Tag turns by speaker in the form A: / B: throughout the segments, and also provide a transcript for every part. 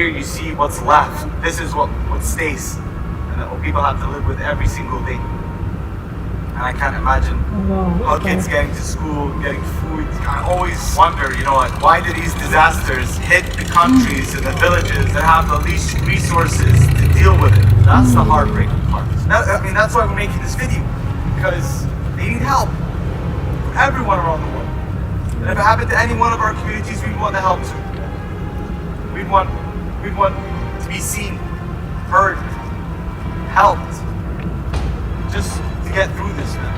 A: here you see what's left. This is what stays, and what people have to live with every single day. And I can't imagine how kids getting to school, getting food. I always wonder, why do these disasters hit the countries and the villages that have the least resources to deal with it? That's the heartbreaking part. That's why we're making this video, because they need help. Everyone around the world. And if it happened to any one of our communities, we'd want to help too. We'd want to be seen, heard, helped. Just to get through this, man.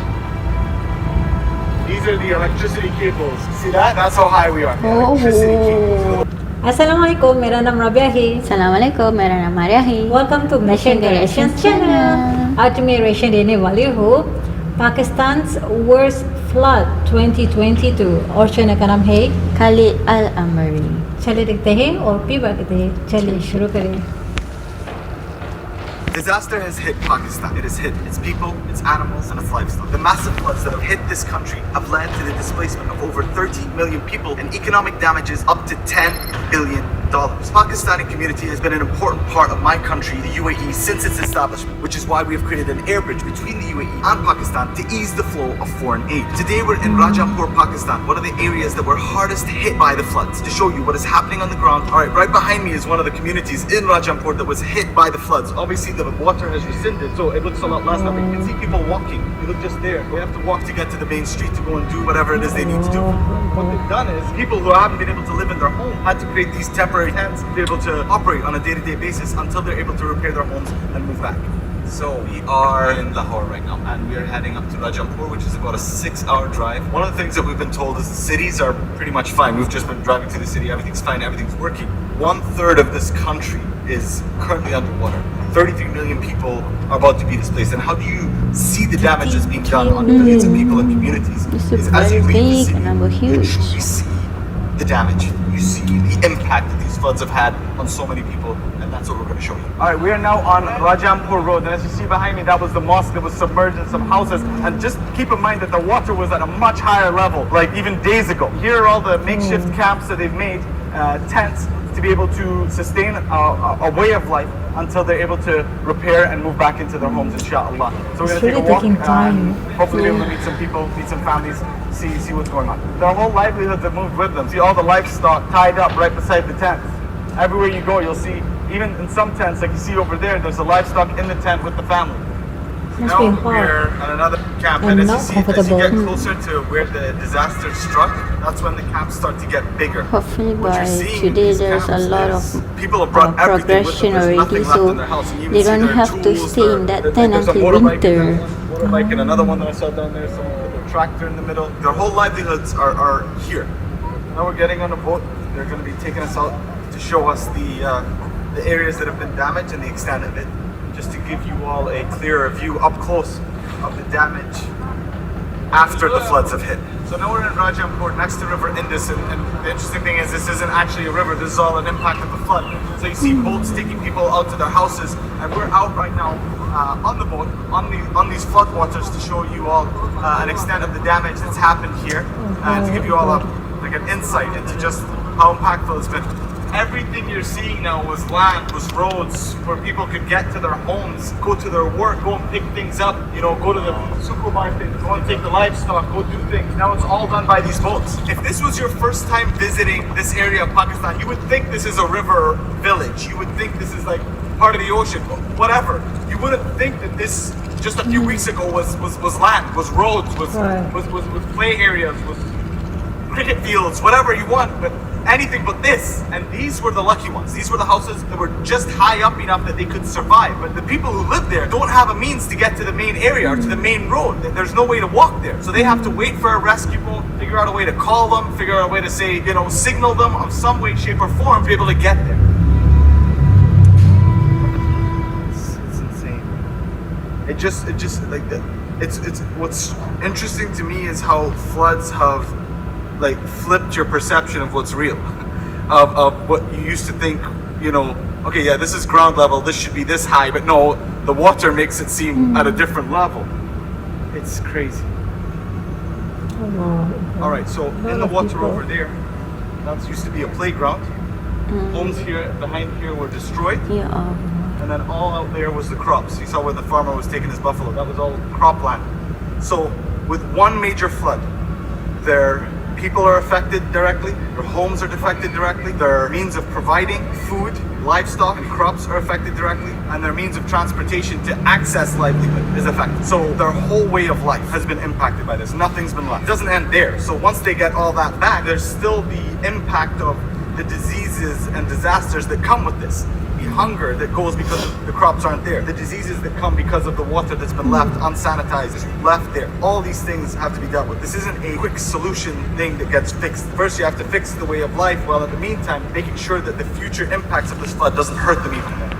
A: These are the electricity cables. See that? That's how high we are. The electricity cables.
B: Assalamualaikum, मेरा नाम राबिया है।
C: Assalamualaikum, मेरा नाम आर्या है।
B: Welcome to Malaysian channel. आज मैं ration देने वाली हूँ पाकिस्तान's worst flood 2022 और चैनल का नाम है
C: Khalid Ameri।
B: चलिए देखते हैं और फिर बात करते हैं। चलिए शुरू करें।
A: Disaster has hit Pakistan. It has hit its people, its animals, and its livestock. The massive floods that have hit this country have led to the displacement of over 30 million people and economic damages up to $10 billion. The Pakistani community has been an important part of my country, the UAE, since its establishment, which is why we have created an air bridge between the UAE and Pakistan to ease the flow of foreign aid. Today we're in Rajampur, Pakistan, one of the areas that were hardest hit by the floods. To show you what is happening on the ground, alright, right behind me is one of the communities in Rajampur that was hit by the floods. Obviously the water has rescinded, so it looks a lot less now, but you can see people walking. You look just there. They have to walk to get to the main street to go and do whatever it is they need to do. What they've done is, people who haven't been able to live in their home had to create these temporary tents to be able to operate on a day-to-day basis until they're able to repair their homes and move back. So we are in Lahore right now, and we are heading up to Rajampur, which is about a 6-hour drive. One of the things that we've been told is the cities are pretty much fine. We've just been driving to the city, everything's fine, everything's working. 1/3 of this country is currently underwater. 33 million people are about to be displaced. And how do you see the damage that's being done on millions of people and communities?
C: It's
A: As you leave the city,
C: huge.
A: you see the damage. You see the impact that these floods have had on so many people, and that's what we're going to show you. All right, we are now on Rajampur Road, and as you see behind me, that was the mosque that was submerged in some houses. And just keep in mind that the water was at a much higher level, like even days ago. Here are all the makeshift camps that they've made, tents, to be able to sustain a way of life until they're able to repair and move back into their homes, inshallah. So we're going to take a walk and hopefully be able to meet some people, meet some families, see what's going on. Their whole livelihoods have moved with them. See all the livestock tied up right beside the tents. Everywhere you go, you'll see, even in some tents, like you see over there, there's a livestock in the tent with the family. Now we're at another camp, and as you get closer to where the disaster struck, that's when the camps start to get bigger.
C: Hopefully by today there's a lot of
A: people have brought
C: progression already, so they don't have to stay in that tent until winter.
A: Motorbike and another one that I saw down there, someone with a tractor in the middle. Their whole livelihoods are here. Now we're getting on a boat. They're going to be taking us out to show us the areas that have been damaged and the extent of it, just to give you all a clearer view up close of the damage after the floods have hit. So now we're in Rajampur, next to River Indus, and the interesting thing is this isn't actually a river, this is all an impact of the flood. So you see boats taking people out to their houses, and we're out right now on the boat, on these floodwaters, to show you all an extent of the damage that's happened here, and to give you all like an insight into just how impactful it's been. Everything you're seeing now was land, was roads, where people could get to their homes, go to their work, go and pick things up, go to the supermarket, go and take the livestock, go do things. Now it's all done by these boats. If this was your first time visiting this area of Pakistan, you would think this is a river village. You would think this is like part of the ocean, whatever. You wouldn't think that this, just a few weeks ago, was land, was roads, was play areas, was cricket fields, whatever you want, but anything but this. And these were the lucky ones. These were the houses that were just high up enough that they could survive. But the people who live there don't have a means to get to the main area or to the main road. There's no way to walk there. So they have to wait for a rescue boat, figure out a way to call them, figure out a way to say, signal them of some way, shape or form to be able to get there. It's insane. It just like that. It's what's interesting to me is how floods have like flipped your perception of what's real, of what you used to think, okay, yeah, this is ground level, this should be this high, but no, the water makes it seem at a different level. It's crazy. All right, so in the water over there, that used to be a playground. Homes here, behind here were destroyed.
C: Yeah.
A: And then all out there was the crops. You saw where the farmer was taking his buffalo. That was all cropland. So with one major flood, their people are affected directly, their homes are affected directly, their means of providing food, livestock, and crops are affected directly, and their means of transportation to access livelihood is affected. So their whole way of life has been impacted by this. Nothing's been left. It doesn't end there. So once they get all that back, there's still the impact of the diseases and disasters that come with this. The hunger that goes because the crops aren't there. The diseases that come because of the water that's been left unsanitized, left there. All these things have to be dealt with. This isn't a quick solution thing that gets fixed. First, you have to fix the way of life, while in the meantime, making sure that the future impacts of this flood doesn't hurt them even more.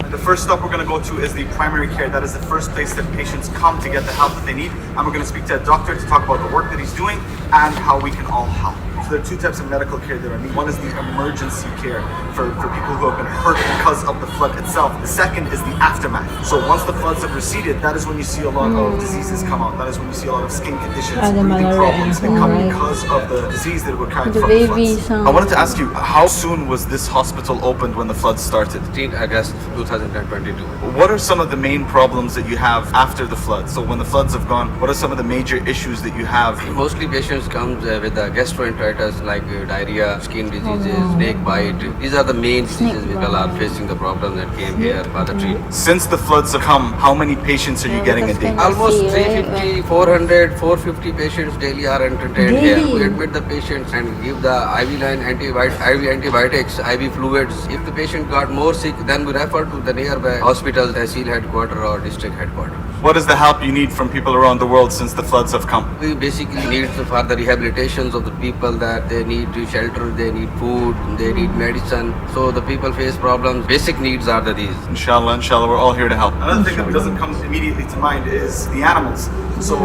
A: And the first stop we're going to go to is the primary care. That is the first place that patients come to get the help that they need. And we're going to speak to a doctor to talk about the work that he's doing and how we can all help. So there are two types of medical care that are needed. One is the emergency care for people who have been hurt because of the flood itself. The second is the aftermath. So once the floods have receded, that is when you see a lot of diseases come out. That is when you see a lot of skin conditions, breathing problems that come because of the disease that were carried
C: The
A: from the
C: babies.
A: floods. I wanted to ask you, how soon was this hospital opened when the floods started?
D: 15 August 2022.
A: What are some of the main problems that you have after the flood? So when the floods have gone, what are some of the major issues that you have?
D: Mostly patients come with gastroenteritis like diarrhea, skin diseases, snake bite. These are the main diseases people are facing the problem that came here for the treatment.
A: Since the floods have come, how many patients are you getting a day?
D: Almost
C: See, right?
D: 350, 400, 450 patients daily are entertained here. We admit the patients and give the IV line IV antibiotics, IV fluids. If the patient got more sick, then we refer to the nearby hospital, Tehsil headquarters or district headquarters.
A: What is the help you need from people around the world since the floods have come?
D: We basically need for the rehabilitations of the people that they need shelter, they need food, they need medicine. So the people face problems. Basic needs are these.
A: Inshallah, we're all here to help. Another thing that doesn't come immediately to mind is the animals. So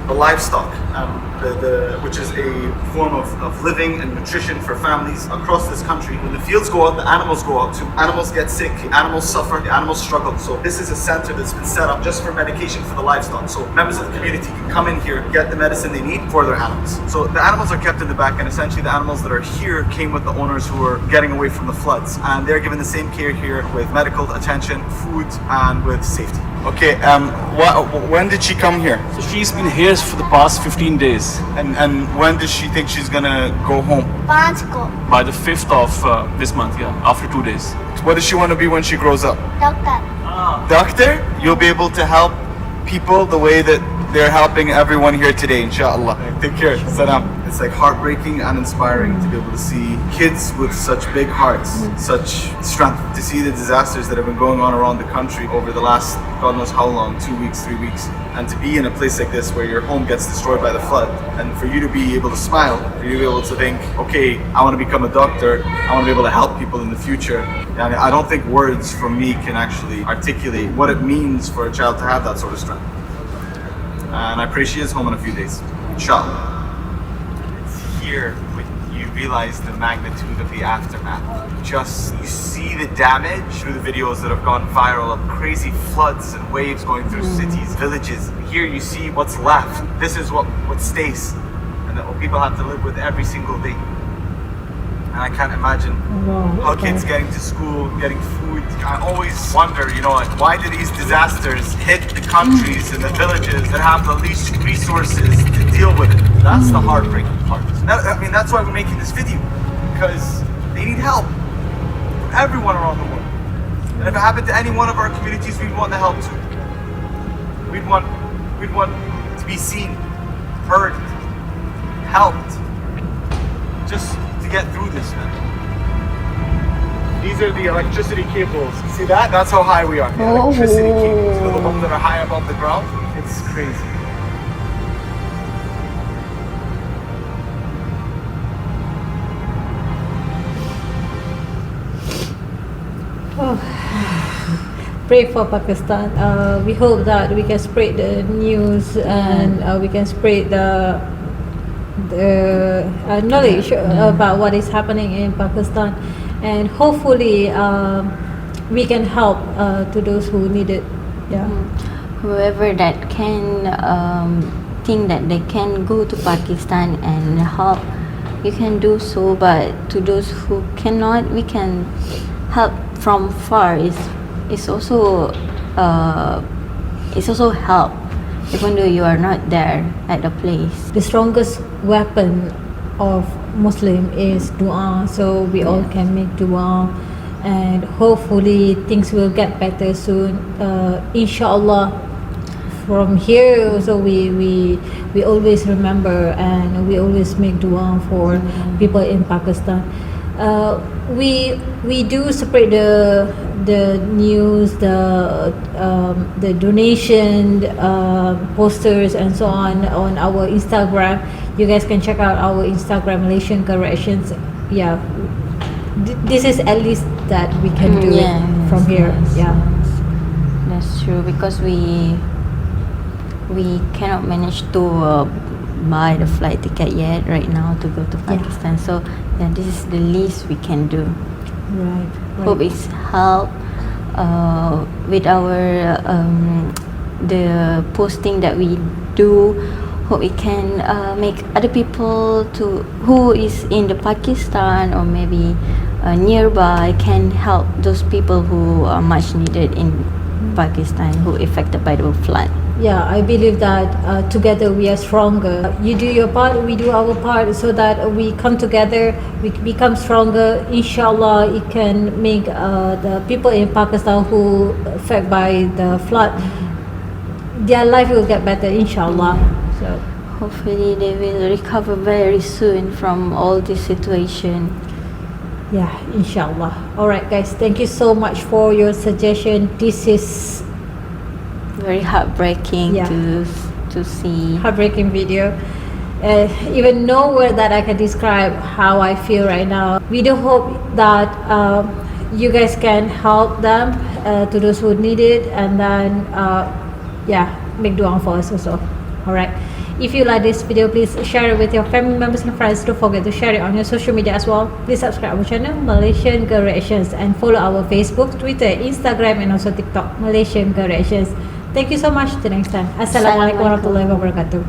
A: the livestock, which is a form of living and nutrition for families across this country. When the fields go out, the animals go out too. Animals get sick, the animals suffer, the animals struggle. So this is a center that's been set up just for medication for the livestock. So members of the community can come in here, get the medicine they need for their animals. So the animals are kept in the back, and essentially the animals that are here came with the owners who are getting away from the floods. And they're given the same care here with medical attention, food, and with safety. Okay, when did she come here?
E: So she's been here for the past 15 days.
A: And when does she think she's gonna go home?
E: By the 5th of this month, yeah, after 2 days.
A: What does she want to be when she grows up?
F: Doctor.
A: Doctor? You'll be able to help people the way that they're helping everyone here today, inshallah. Take care. Salam. It's like heartbreaking and inspiring to be able to see kids with such big hearts, such strength, to see the disasters that have been going on around the country over the last, God knows how long, 2 weeks, 3 weeks, and to be in a place like this where your home gets destroyed by the flood, and for you to be able to smile, for you to be able to think, okay, I want to become a doctor, I want to be able to help people in the future. And I don't think words from me can actually articulate what it means for a child to have that sort of strength. And I pray she is home in a few days, inshallah. It's here when you realize the magnitude of the aftermath. You see the damage through the videos that have gone viral of crazy floods and waves going through cities, villages. Here you see what's left. This is what stays, and that what people have to live with every single day. And I can't imagine how kids getting to school, getting food. I always wonder, like, why do these disasters hit the countries and the villages that have the least resources to deal with it? That's the heartbreaking part. That's why we're making this video, because they need help from everyone around the world. And if it happened to any one of our communities, we'd want the help too. We'd want to be seen, heard, helped, just to get through this, man. These are the electricity cables. See that? That's how high we are. The electricity cables. The ones that are high above the ground. It's crazy.
B: Pray for Pakistan. We hope that we can spread the news and we can spread the knowledge about what is happening in Pakistan, and hopefully we can help to those who need it.
C: Whoever that can think that they can go to Pakistan and help you can do so, but to those who cannot, we can help from far. It's also help, even though you are not there at the place.
B: The strongest weapon of Muslim is dua, so we all can make dua, and hopefully things will get better soon. Inshallah. From here also we always remember and we always make dua for people in Pakistan. We do spread the news, the donation posters and so on our Instagram. You guys can check out our Instagram, Malaysian Corrections. Yeah, this is at least that we can do from here. Yeah,
C: that's true, because we cannot manage to buy the flight ticket yet right now to go to Pakistan. So this is the least we can do.
B: right.
C: Hope it's help with our the posting that we do. Hope it can make other people who is in the Pakistan or maybe nearby can help those people who are much needed in Pakistan, who affected by the flood.
B: Yeah, I believe that together we are stronger. You do your part, we do our part, so that we come together, we become stronger. Inshallah, it can make the people in Pakistan who affected by the flood, their life will get better, inshallah. So
C: Hopefully they will recover very soon from all this situation.
B: yeah, inshallah. Alright guys, thank you so much for your suggestion. This is
C: Very heartbreaking
B: Yeah.
C: to see.
B: heartbreaking video. Even no word that I can describe how I feel right now. We do hope that you guys can help them, to those who need it, and then make dua for us also. Alright, if you like this video, please share it with your family members and friends. Don't forget to share it on your social media as well. Please subscribe our channel Malaysian Girl Reactions and follow our Facebook, Twitter, Instagram and also TikTok Malaysian Girl Reactions. Thank you so much. Till next time. Assalamualaikum warahmatullahi wabarakatuh.